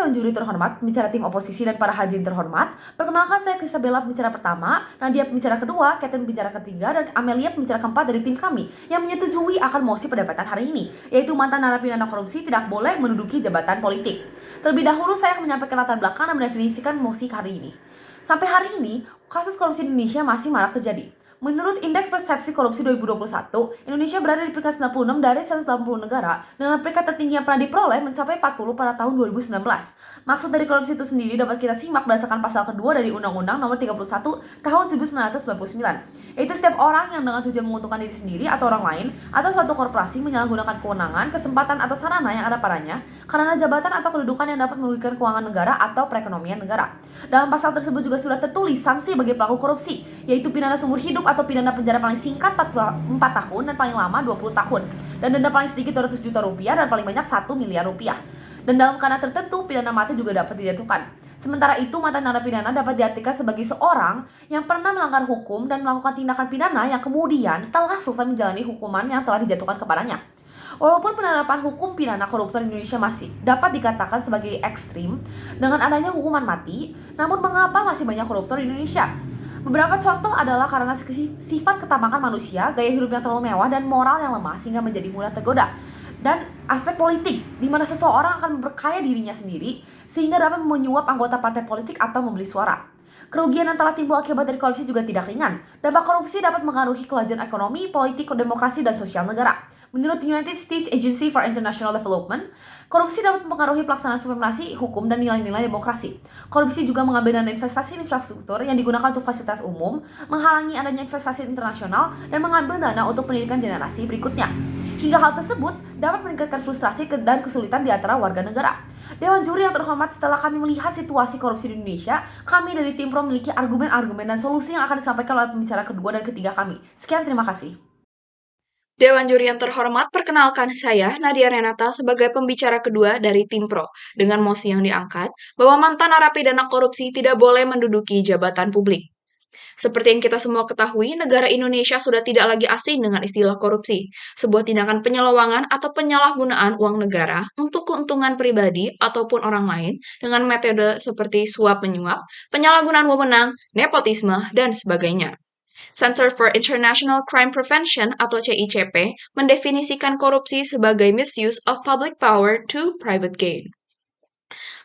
Dewan Juri terhormat, pembicara tim oposisi, dan para hadirin terhormat, perkenalkan saya Kristabella, pembicara pertama, Nadia pembicara kedua, Catherine pembicara ketiga, dan Amelia pembicara keempat dari tim kami yang menyetujui akan mosi perdebatan hari ini, yaitu mantan narapidana korupsi tidak boleh menduduki jabatan politik. Terlebih dahulu saya akan menyampaikan latar belakang dan mendefinisikan mosi hari ini. Sampai hari ini, kasus korupsi di Indonesia masih marak terjadi. Menurut Indeks Persepsi Korupsi 2021, Indonesia berada di peringkat 96 dari 180 negara dengan peringkat tertinggi yang pernah diperoleh mencapai 40 pada tahun 2019. Maksud dari korupsi itu sendiri dapat kita simak berdasarkan pasal kedua dari Undang-Undang Nomor 31 Tahun 1999, yaitu setiap orang yang dengan tujuan menguntungkan diri sendiri atau orang lain atau suatu korporasi menyalahgunakan kewenangan, kesempatan atau sarana yang ada padanya karena jabatan atau kedudukan yang dapat merugikan keuangan negara atau perekonomian negara. Dalam pasal tersebut juga sudah tertulis sanksi bagi pelaku korupsi, yaitu pidana seumur hidup atau pidana penjara paling singkat 4 tahun dan paling lama 20 tahun, dan denda paling sedikit 200 juta rupiah dan paling banyak 1 miliar rupiah. Dan dalam keadaan tertentu, pidana mati juga dapat dijatuhkan. Sementara itu, mantan narapidana dapat diartikan sebagai seorang yang pernah melanggar hukum dan melakukan tindakan pidana yang kemudian telah selesai menjalani hukuman yang telah dijatuhkan kepadanya. Walaupun penerapan hukum pidana koruptor di Indonesia masih dapat dikatakan sebagai ekstrim dengan adanya hukuman mati, namun mengapa masih banyak koruptor di Indonesia? Beberapa contoh adalah karena sifat ketamakan manusia, gaya hidup yang terlalu mewah, dan moral yang lemah sehingga menjadi mudah tergoda. Dan aspek politik, di mana seseorang akan memperkaya dirinya sendiri sehingga dapat menyuap anggota partai politik atau membeli suara. Kerugian yang telah timbul akibat dari korupsi juga tidak ringan. Dampak korupsi dapat mengaruhi kelajuan ekonomi, politik, demokrasi, dan sosial negara. Menurut United States Agency for International Development, korupsi dapat mempengaruhi pelaksanaan supremasi hukum dan nilai-nilai demokrasi. Korupsi juga mengambil dana investasi infrastruktur yang digunakan untuk fasilitas umum, menghalangi adanya investasi internasional, dan mengambil dana untuk pendidikan generasi berikutnya. Hingga hal tersebut dapat meningkatkan frustrasi dan kesulitan di antara warga negara. Dewan Juri yang terhormat, setelah kami melihat situasi korupsi di Indonesia, kami dari tim Pro memiliki argumen-argumen dan solusi yang akan disampaikan oleh pembicara kedua dan ketiga kami. Sekian, terima kasih. Dewan Juri yang terhormat, perkenalkan saya Nadia Renata sebagai pembicara kedua dari tim Pro dengan mosi yang diangkat bahwa mantan narapidana korupsi tidak boleh menduduki jabatan publik. Seperti yang kita semua ketahui, negara Indonesia sudah tidak lagi asing dengan istilah korupsi, sebuah tindakan penyelewangan atau penyalahgunaan uang negara untuk keuntungan pribadi ataupun orang lain dengan metode seperti suap menyuap, penyalahgunaan wewenang, nepotisme, dan sebagainya. Center for International Crime Prevention atau CICP mendefinisikan korupsi sebagai misuse of public power to private gain.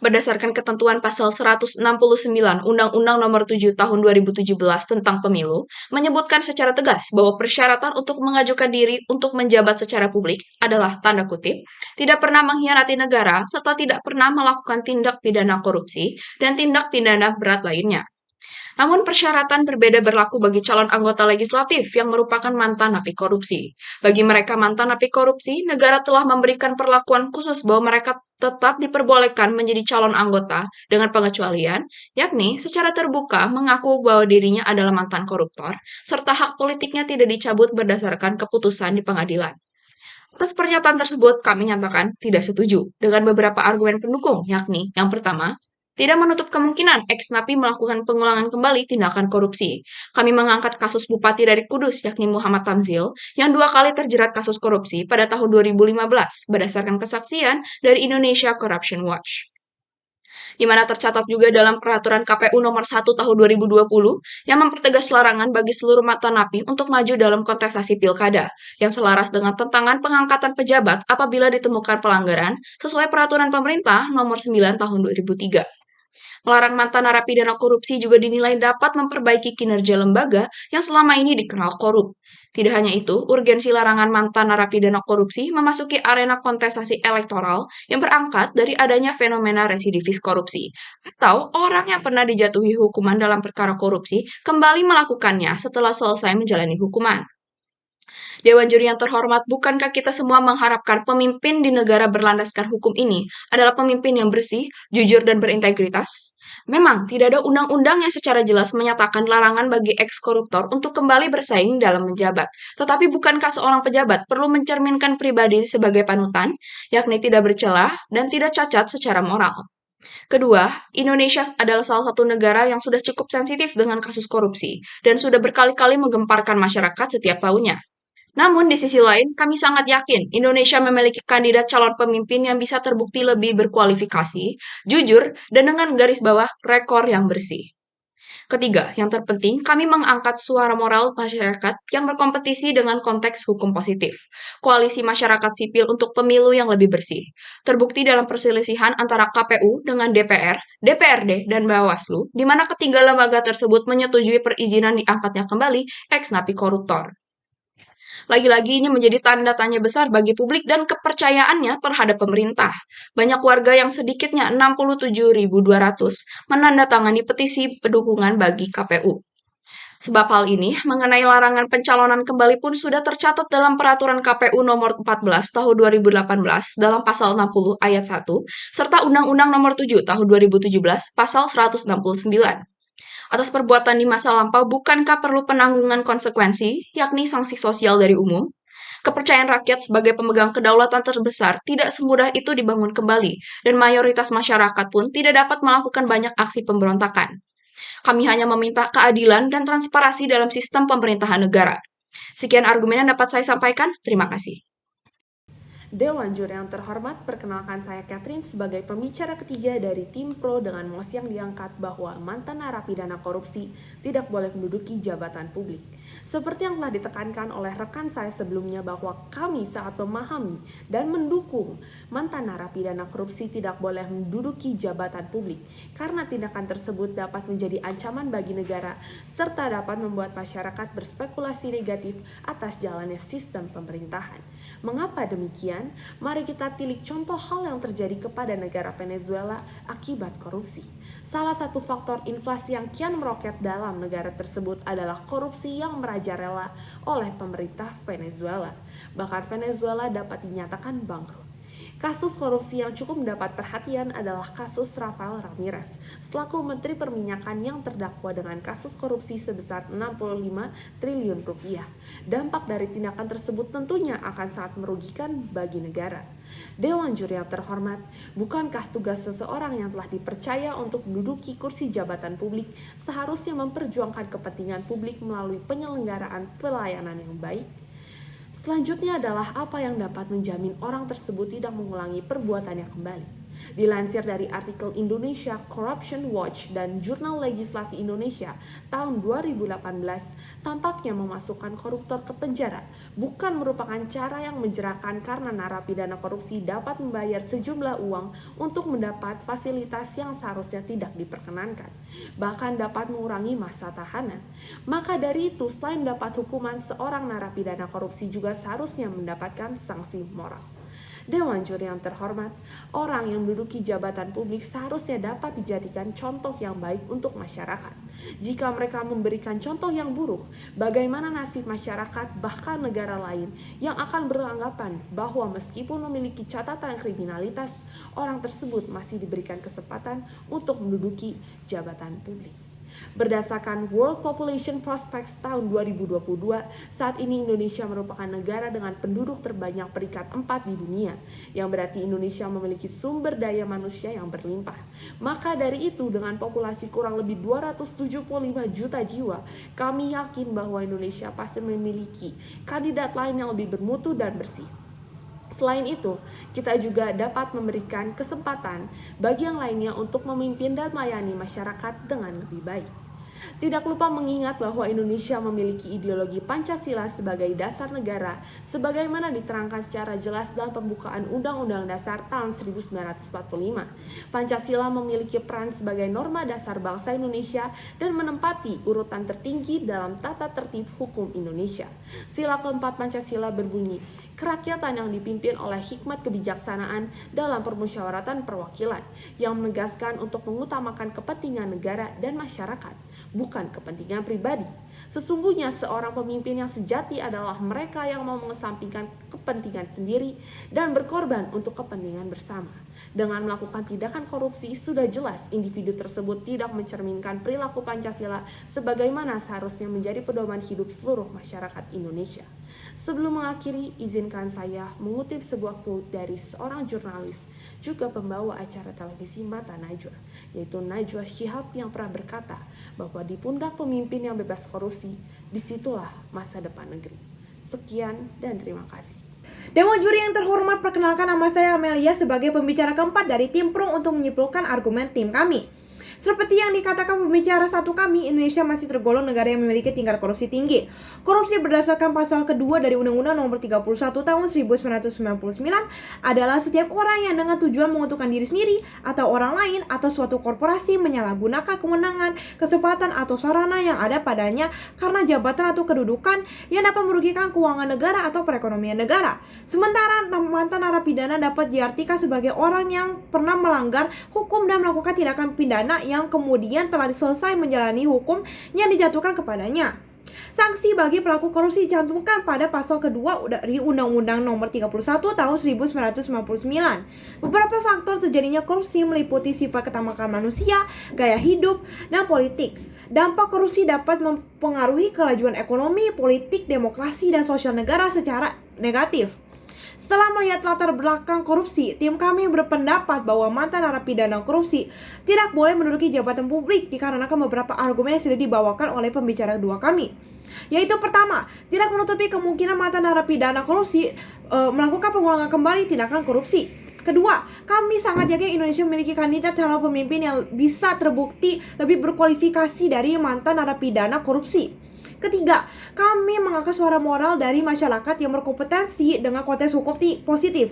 Berdasarkan ketentuan pasal 169 Undang-Undang Nomor 7 Tahun 2017 tentang Pemilu, menyebutkan secara tegas bahwa persyaratan untuk mengajukan diri untuk menjabat secara publik adalah tanda kutip, tidak pernah mengkhianati negara serta tidak pernah melakukan tindak pidana korupsi dan tindak pidana berat lainnya. Namun persyaratan berbeda berlaku bagi calon anggota legislatif yang merupakan mantan napi korupsi. Bagi mereka mantan napi korupsi, negara telah memberikan perlakuan khusus bahwa mereka tetap diperbolehkan menjadi calon anggota dengan pengecualian, yakni secara terbuka mengaku bahwa dirinya adalah mantan koruptor, serta hak politiknya tidak dicabut berdasarkan keputusan di pengadilan. Atas pernyataan tersebut, kami nyatakan tidak setuju dengan beberapa argumen pendukung, yakni yang pertama, tidak menutup kemungkinan ex-napi melakukan pengulangan kembali tindakan korupsi. Kami mengangkat kasus Bupati dari Kudus, yakni Muhammad Tamzil, yang 2 kali terjerat kasus korupsi pada tahun 2015 berdasarkan kesaksian dari Indonesia Corruption Watch, di mana tercatat juga dalam peraturan KPU nomor 1 tahun 2020 yang mempertegas larangan bagi seluruh mantan napi untuk maju dalam kontestasi pilkada, yang selaras dengan tentangan pengangkatan pejabat apabila ditemukan pelanggaran sesuai peraturan pemerintah nomor 9 tahun 2003. Melarang mantan narapidana korupsi juga dinilai dapat memperbaiki kinerja lembaga yang selama ini dikenal korup. Tidak hanya itu, urgensi larangan mantan narapidana korupsi memasuki arena kontestasi elektoral yang berangkat dari adanya fenomena residivis korupsi, atau orang yang pernah dijatuhi hukuman dalam perkara korupsi kembali melakukannya setelah selesai menjalani hukuman. Dewan Juri yang terhormat, bukankah kita semua mengharapkan pemimpin di negara berlandaskan hukum ini adalah pemimpin yang bersih, jujur, dan berintegritas? Memang tidak ada undang-undang yang secara jelas menyatakan larangan bagi eks-koruptor untuk kembali bersaing dalam menjabat. Tetapi bukankah seorang pejabat perlu mencerminkan pribadi sebagai panutan, yakni tidak bercelah dan tidak cacat secara moral? Kedua, Indonesia adalah salah satu negara yang sudah cukup sensitif dengan kasus korupsi dan sudah berkali-kali menggemparkan masyarakat setiap tahunnya. Namun, di sisi lain, kami sangat yakin Indonesia memiliki kandidat calon pemimpin yang bisa terbukti lebih berkualifikasi, jujur, dan dengan garis bawah rekor yang bersih. Ketiga, yang terpenting, kami mengangkat suara moral masyarakat yang berkompetisi dengan konteks hukum positif. Koalisi masyarakat sipil untuk pemilu yang lebih bersih. Terbukti dalam perselisihan antara KPU dengan DPR, DPRD, dan Bawaslu, di mana ketiga lembaga tersebut menyetujui perizinan diangkatnya kembali ex napi koruptor. Lagi-lagi ini menjadi tanda tanya besar bagi publik dan kepercayaannya terhadap pemerintah. Banyak warga yang sedikitnya 67.200 menandatangani petisi dukungan bagi KPU. Sebab hal ini mengenai larangan pencalonan kembali pun sudah tercatat dalam peraturan KPU nomor 14 tahun 2018 dalam pasal 60 ayat 1 serta Undang-Undang nomor 7 tahun 2017 pasal 169. Atas perbuatan di masa lampau, bukankah perlu penanggungan konsekuensi, yakni sanksi sosial dari umum? Kepercayaan rakyat sebagai pemegang kedaulatan terbesar tidak semudah itu dibangun kembali, dan mayoritas masyarakat pun tidak dapat melakukan banyak aksi pemberontakan. Kami hanya meminta keadilan dan transparansi dalam sistem pemerintahan negara. Sekian argumen yang dapat saya sampaikan. Terima kasih. Dewan Juri yang terhormat, perkenalkan saya Catherine sebagai pembicara ketiga dari tim pro dengan mosi yang diangkat bahwa mantan narapidana korupsi tidak boleh menduduki jabatan publik. Seperti yang telah ditekankan oleh rekan saya sebelumnya bahwa kami sangat memahami dan mendukung mantan narapidana korupsi tidak boleh menduduki jabatan publik karena tindakan tersebut dapat menjadi ancaman bagi negara serta dapat membuat masyarakat berspekulasi negatif atas jalannya sistem pemerintahan. Mengapa demikian? Mari kita tilik contoh hal yang terjadi kepada negara Venezuela akibat korupsi. Salah satu faktor inflasi yang kian meroket dalam negara tersebut adalah korupsi yang merajalela oleh pemerintah Venezuela. Bahkan Venezuela dapat dinyatakan bangkrut. Kasus korupsi yang cukup mendapat perhatian adalah kasus Rafael Ramirez, selaku Menteri Perminyakan yang terdakwa dengan kasus korupsi sebesar 65 triliun rupiah. Dampak dari tindakan tersebut tentunya akan sangat merugikan bagi negara. Dewan Juri yang terhormat, bukankah tugas seseorang yang telah dipercaya untuk menduduki kursi jabatan publik seharusnya memperjuangkan kepentingan publik melalui penyelenggaraan pelayanan yang baik? Selanjutnya adalah apa yang dapat menjamin orang tersebut tidak mengulangi perbuatannya kembali. Dilansir dari artikel Indonesia Corruption Watch dan Jurnal Legislasi Indonesia tahun 2018, tampaknya memasukkan koruptor ke penjara bukan merupakan cara yang menjerahkan karena narapidana korupsi dapat membayar sejumlah uang untuk mendapat fasilitas yang seharusnya tidak diperkenankan, bahkan dapat mengurangi masa tahanan. Maka dari itu, selain mendapat hukuman, seorang narapidana korupsi juga seharusnya mendapatkan sanksi moral. Dewan Juri yang terhormat, orang yang menduduki jabatan publik seharusnya dapat dijadikan contoh yang baik untuk masyarakat. Jika mereka memberikan contoh yang buruk, bagaimana nasib masyarakat bahkan negara lain yang akan beranggapan bahwa meskipun memiliki catatan kriminalitas, orang tersebut masih diberikan kesempatan untuk menduduki jabatan publik. Berdasarkan World Population Prospects tahun 2022, saat ini Indonesia merupakan negara dengan penduduk terbanyak peringkat 4 di dunia, yang berarti Indonesia memiliki sumber daya manusia yang berlimpah. Maka dari itu, dengan populasi kurang lebih 275 juta jiwa, kami yakin bahwa Indonesia pasti memiliki kandidat lain yang lebih bermutu dan bersih. Selain itu, kita juga dapat memberikan kesempatan bagi yang lainnya untuk memimpin dan melayani masyarakat dengan lebih baik. Tidak lupa mengingat bahwa Indonesia memiliki ideologi Pancasila sebagai dasar negara, sebagaimana diterangkan secara jelas dalam pembukaan Undang-Undang Dasar tahun 1945. Pancasila memiliki peran sebagai norma dasar bangsa Indonesia dan menempati urutan tertinggi dalam tata tertib hukum Indonesia. Sila keempat Pancasila berbunyi, kerakyatan yang dipimpin oleh hikmat kebijaksanaan dalam permusyawaratan perwakilan, yang menegaskan untuk mengutamakan kepentingan negara dan masyarakat, bukan kepentingan pribadi. Sesungguhnya seorang pemimpin yang sejati adalah mereka yang mau mengesampingkan kepentingan sendiri dan berkorban untuk kepentingan bersama. Dengan melakukan tindakan korupsi, sudah jelas individu tersebut tidak mencerminkan perilaku Pancasila sebagaimana seharusnya menjadi pedoman hidup seluruh masyarakat Indonesia. Sebelum mengakhiri, izinkan saya mengutip sebuah quote dari seorang jurnalis, juga pembawa acara televisi Mata Najwa, yaitu Najwa Shihab, yang pernah berkata bahwa di pundak pemimpin yang bebas korupsi, disitulah masa depan negeri. Sekian dan terima kasih. Dewan juri yang terhormat, perkenalkan nama saya Amelia sebagai pembicara keempat dari tim Pro untuk menyimpulkan argumen tim kami. Seperti yang dikatakan pembicara satu kami, Indonesia masih tergolong negara yang memiliki tingkat korupsi tinggi. Korupsi berdasarkan pasal kedua dari Undang-Undang Nomor 31 Tahun 1999 adalah setiap orang yang dengan tujuan menguntungkan diri sendiri atau orang lain atau suatu korporasi menyalahgunakan kewenangan, kesempatan atau sarana yang ada padanya karena jabatan atau kedudukan yang dapat merugikan keuangan negara atau perekonomian negara. Sementara mantan narapidana dapat diartikan sebagai orang yang pernah melanggar hukum dan melakukan tindakan pidana yang kemudian telah selesai menjalani hukum yang dijatuhkan kepadanya. Sanksi bagi pelaku korupsi dicantumkan pada pasal kedua dari Undang-Undang Nomor 31 Tahun 1999. Beberapa faktor terjadinya korupsi meliputi sifat ketamakan manusia, gaya hidup, dan politik. Dampak korupsi dapat mempengaruhi kelajuan ekonomi, politik, demokrasi, dan sosial negara secara negatif. Setelah melihat latar belakang korupsi, tim kami berpendapat bahwa mantan narapidana korupsi tidak boleh menduduki jabatan publik dikarenakan beberapa argumen yang sudah dibawakan oleh pembicara kedua kami. Yaitu pertama, tidak menutupi kemungkinan mantan narapidana korupsi melakukan pengulangan kembali tindakan korupsi. Kedua, kami sangat yakin Indonesia memiliki kandidat calon pemimpin yang bisa terbukti lebih berkualifikasi dari mantan narapidana korupsi. Ketiga, kami mengangkat suara moral dari masyarakat yang berkompetensi dengan konteks hukum positif.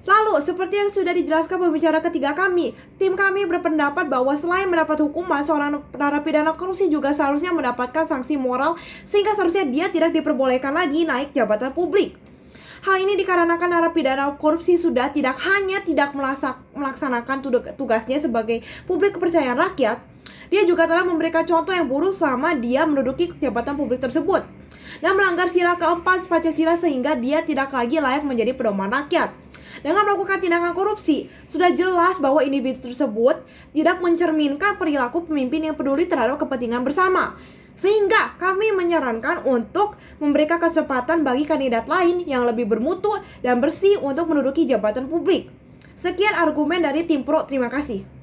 Lalu, seperti yang sudah dijelaskan pembicara ketiga kami, tim kami berpendapat bahwa selain mendapat hukuman, seorang narapidana korupsi juga seharusnya mendapatkan sanksi moral sehingga seharusnya dia tidak diperbolehkan lagi naik jabatan publik. Hal ini dikarenakan narapidana korupsi sudah tidak hanya tidak melaksanakan tugasnya sebagai publik kepercayaan rakyat, dia juga telah memberikan contoh yang buruk selama dia menduduki jabatan publik tersebut dan melanggar sila keempat Pancasila sehingga dia tidak lagi layak menjadi pedoman rakyat. Dengan melakukan tindakan korupsi, sudah jelas bahwa individu tersebut tidak mencerminkan perilaku pemimpin yang peduli terhadap kepentingan bersama. Sehingga kami menyarankan untuk memberikan kesempatan bagi kandidat lain yang lebih bermutu dan bersih untuk menduduki jabatan publik. Sekian argumen dari tim Pro, terima kasih.